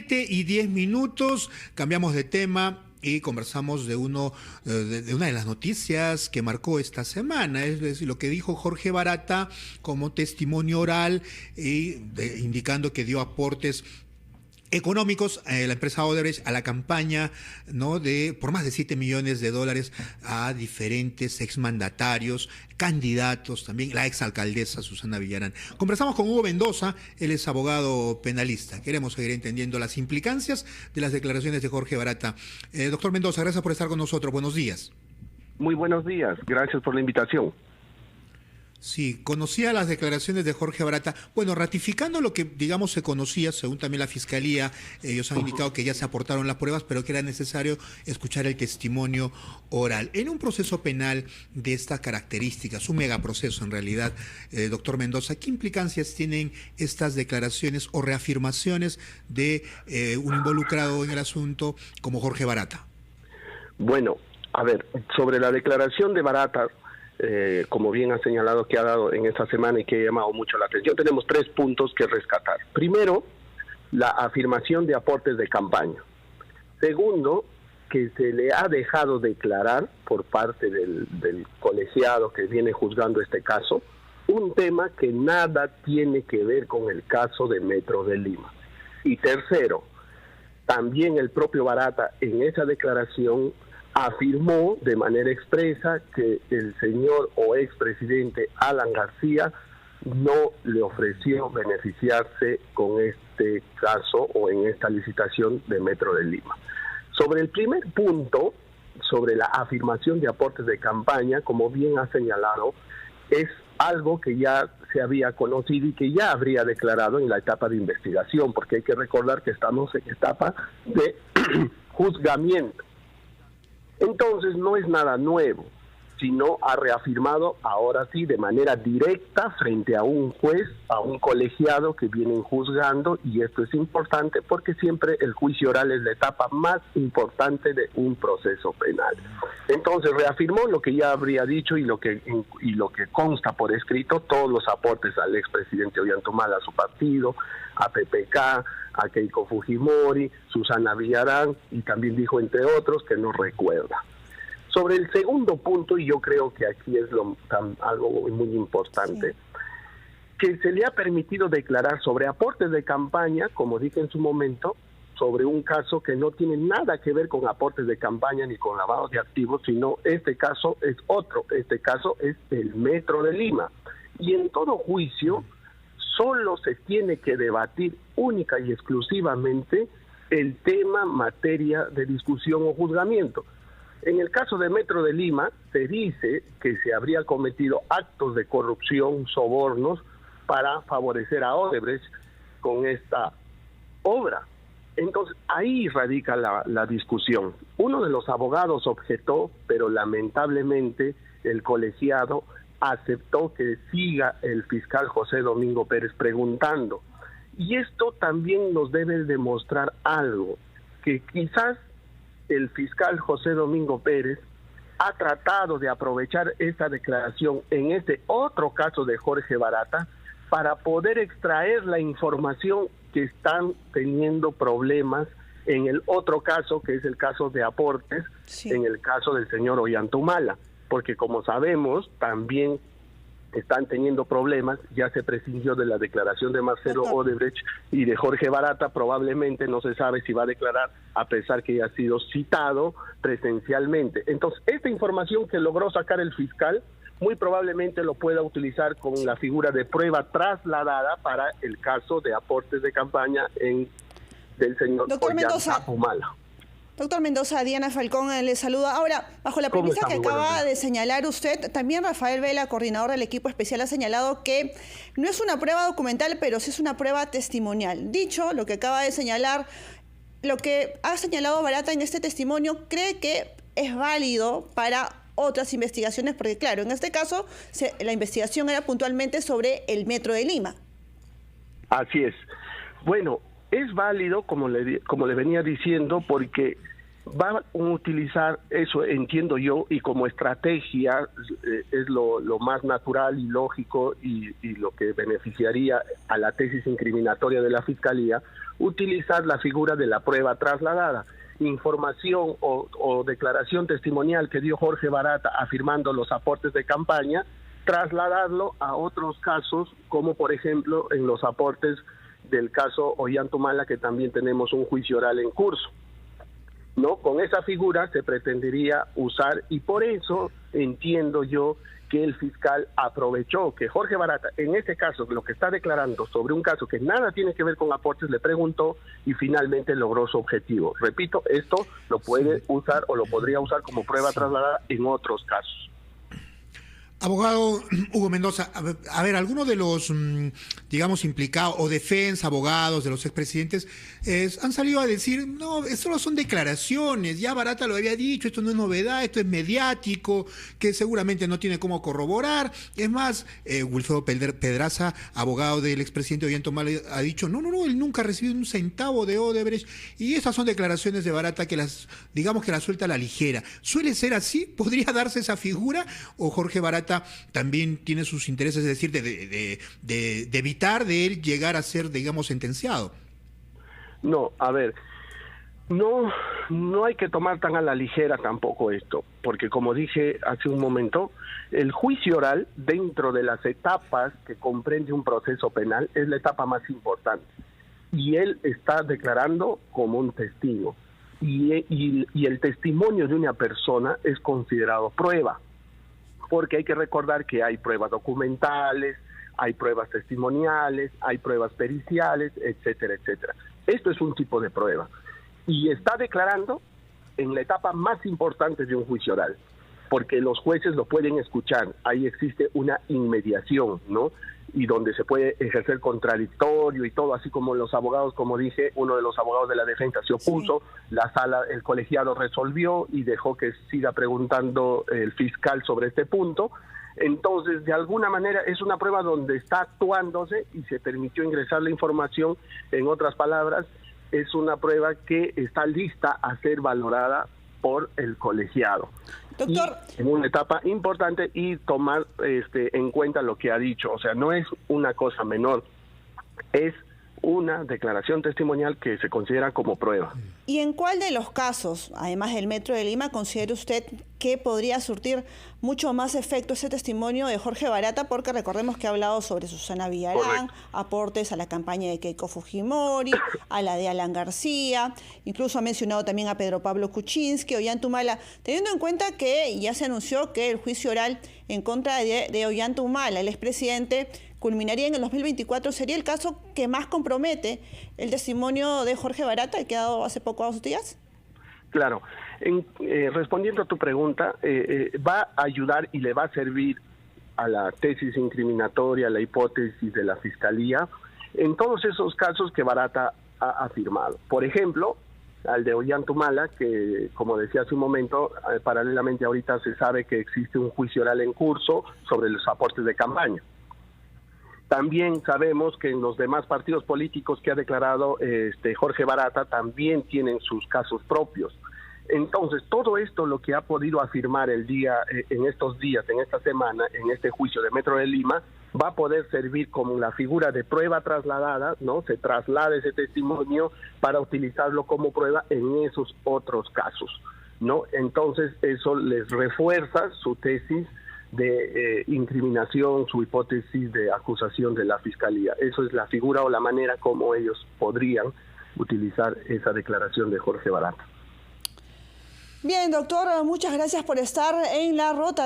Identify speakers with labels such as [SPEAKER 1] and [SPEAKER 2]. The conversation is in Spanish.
[SPEAKER 1] 7:10, cambiamos de tema y conversamos de una de las noticias que marcó esta semana, es decir, lo que dijo Jorge Barata como testimonio oral, indicando que dio aportes económicos la empresa Odebrecht a la campaña, ¿no?, por más de $7 millones a diferentes exmandatarios, candidatos, también la exalcaldesa Susana Villarán. Conversamos con Hugo Mendoza, él es abogado penalista. Queremos seguir entendiendo las implicancias de las declaraciones de Jorge Barata. Doctor Mendoza, gracias por estar con nosotros. Buenos días.
[SPEAKER 2] Muy buenos días, gracias por la invitación.
[SPEAKER 1] Sí, conocía las declaraciones de Jorge Barata, bueno, ratificando lo que, digamos, se conocía, según también la Fiscalía. Ellos han indicado que ya se aportaron las pruebas, pero que era necesario escuchar el testimonio oral. En un proceso penal de estas características, un megaproceso en realidad, doctor Mendoza, ¿qué implicancias tienen estas declaraciones o reafirmaciones de un involucrado en el asunto como Jorge Barata?
[SPEAKER 2] Bueno, a ver, sobre la declaración de Barata, como bien ha señalado que ha dado en esta semana y que ha llamado mucho la atención, tenemos 3 puntos que rescatar. Primero, la afirmación de aportes de campaña. Segundo, que se le ha dejado declarar por parte del colegiado que viene juzgando este caso, un tema que nada tiene que ver con el caso de Metro de Lima. Y tercero, también el propio Barata en esa declaración afirmó de manera expresa que el señor o expresidente Alan García no le ofreció beneficiarse con este caso o en esta licitación de Metro de Lima. Sobre el primer punto, sobre la afirmación de aportes de campaña, como bien ha señalado, es algo que ya se había conocido y que ya habría declarado en la etapa de investigación, porque hay que recordar que estamos en etapa de juzgamiento. Entonces no es nada nuevo, sino ha reafirmado ahora sí de manera directa frente a un juez, a un colegiado que vienen juzgando, y esto es importante porque siempre el juicio oral es la etapa más importante de un proceso penal. Entonces reafirmó lo que ya habría dicho y lo que consta por escrito, todos los aportes al expresidente Ollantumala, a su partido, a PPK, a Keiko Fujimori, Susana Villarán, y también dijo entre otros que no recuerda. Sobre el segundo punto, y yo creo que aquí es algo muy importante, sí, que se le ha permitido declarar sobre aportes de campaña, como dije en su momento, sobre un caso que no tiene nada que ver con aportes de campaña ni con lavado de activos, sino este caso es otro, este caso es el Metro de Lima. Y en todo juicio solo se tiene que debatir única y exclusivamente el tema materia de discusión o juzgamiento. En el caso de Metro de Lima se dice que se habría cometido actos de corrupción, sobornos, para favorecer a Odebrecht con esta obra. Entonces ahí radica la discusión. Uno de los abogados objetó, pero lamentablemente el colegiado aceptó que siga el fiscal José Domingo Pérez preguntando. Y esto también nos debe demostrar algo, que quizás el fiscal José Domingo Pérez ha tratado de aprovechar esta declaración en este otro caso de Jorge Barata para poder extraer la información que están teniendo problemas en el otro caso, que es el caso de aportes, sí, en el caso del señor Ollantumala, porque como sabemos también están teniendo problemas, ya se prescindió de la declaración de Marcelo Odebrecht y de Jorge Barata, probablemente no se sabe si va a declarar a pesar que haya sido citado presencialmente. Entonces, esta información que logró sacar el fiscal, muy probablemente lo pueda utilizar con la figura de prueba trasladada para el caso de aportes de campaña del señor Ollantumala.
[SPEAKER 3] Doctor Mendoza, Diana Falcón le saluda. Ahora, bajo la premisa que acaba de señalar usted, también Rafael Vela, coordinador del equipo especial, ha señalado que no es una prueba documental, pero sí es una prueba testimonial. Dicho lo que acaba de señalar, lo que ha señalado Barata en este testimonio, ¿cree que es válido para otras investigaciones? Porque claro, en este caso la investigación era puntualmente sobre el Metro de Lima.
[SPEAKER 2] Así es. Bueno, es válido, como le venía diciendo, porque va a utilizar eso, entiendo yo, y como estrategia es lo más natural y lógico y lo que beneficiaría a la tesis incriminatoria de la Fiscalía, utilizar la figura de la prueba trasladada. Información o declaración testimonial que dio Jorge Barata afirmando los aportes de campaña, trasladarlo a otros casos, como por ejemplo en los aportes del caso Ollantumala, que también tenemos un juicio oral en curso. ¿No? Con esa figura se pretendería usar, y por eso entiendo yo que el fiscal aprovechó que Jorge Barata, en este caso, lo que está declarando sobre un caso que nada tiene que ver con aportes, le preguntó y finalmente logró su objetivo. Repito, esto lo puede usar o lo podría usar como prueba trasladada en otros casos.
[SPEAKER 1] Abogado Hugo Mendoza, a ver, algunos de los, digamos, implicados o defensa, abogados de los expresidentes han salido a decir, no, eso solo son declaraciones, ya Barata lo había dicho, esto no es novedad, esto es mediático, que seguramente no tiene cómo corroborar. Es más, Wilfredo Pedraza, abogado del expresidente Ollantumala, ha dicho, no, él nunca ha recibido un centavo de Odebrecht, y esas son declaraciones de Barata que digamos que las suelta a la ligera. ¿Suele ser así? ¿Podría darse esa figura? ¿O Jorge Barata también tiene sus intereses, es decir, de evitar de él llegar a ser, digamos, sentenciado?
[SPEAKER 2] No, a ver, no hay que tomar tan a la ligera tampoco esto, porque como dije hace un momento, el juicio oral, dentro de las etapas que comprende un proceso penal, es la etapa más importante. Y él está declarando como un testigo. Y el testimonio de una persona es considerado prueba, porque hay que recordar que hay pruebas documentales, hay pruebas testimoniales, hay pruebas periciales, etcétera, etcétera. Esto es un tipo de prueba. Y está declarando en la etapa más importante de un juicio oral, porque los jueces lo pueden escuchar. Ahí existe una inmediación, ¿no? Y donde se puede ejercer contradictorio y todo, así como los abogados, como dije, uno de los abogados de la defensa se opuso, sí. La sala, el colegiado resolvió y dejó que siga preguntando el fiscal sobre este punto. Entonces, de alguna manera, es una prueba donde está actuándose y se permitió ingresar la información. En otras palabras, es una prueba que está lista a ser valorada por el colegiado.
[SPEAKER 3] Doctor,
[SPEAKER 2] en una etapa importante y tomar en cuenta lo que ha dicho. O sea, no es una cosa menor, es una declaración testimonial que se considera como prueba.
[SPEAKER 3] ¿Y en cuál de los casos, además del Metro de Lima, considera usted que podría surtir mucho más efecto ese testimonio de Jorge Barata? Porque recordemos que ha hablado sobre Susana Villarán, correcto, aportes a la campaña de Keiko Fujimori, a la de Alan García, incluso ha mencionado también a Pedro Pablo Kuczynski, Ollantumala, teniendo en cuenta que ya se anunció que el juicio oral en contra de Ollantumala, el expresidente, culminaría en el 2024, ¿sería el caso que más compromete el testimonio de Jorge Barata, que ha dado hace poco a sus días?
[SPEAKER 2] Claro. Respondiendo a tu pregunta, va a ayudar y le va a servir a la tesis incriminatoria, a la hipótesis de la Fiscalía, en todos esos casos que Barata ha afirmado. Por ejemplo, al de Ollantumala, que como decía hace un momento, paralelamente ahorita se sabe que existe un juicio oral en curso sobre los aportes de campaña. También sabemos que en los demás partidos políticos que ha declarado Jorge Barata también tienen sus casos propios. Entonces, todo esto lo que ha podido afirmar en estos días, en esta semana, en este juicio de Metro de Lima, va a poder servir como la figura de prueba trasladada, ¿no? Se traslada ese testimonio para utilizarlo como prueba en esos otros casos, ¿no? Entonces, eso les refuerza su tesis de incriminación, su hipótesis de acusación de la Fiscalía. Eso es la figura o la manera como ellos podrían utilizar esa declaración de Jorge Barata.
[SPEAKER 3] Bien, doctor, muchas gracias por estar en La Rota.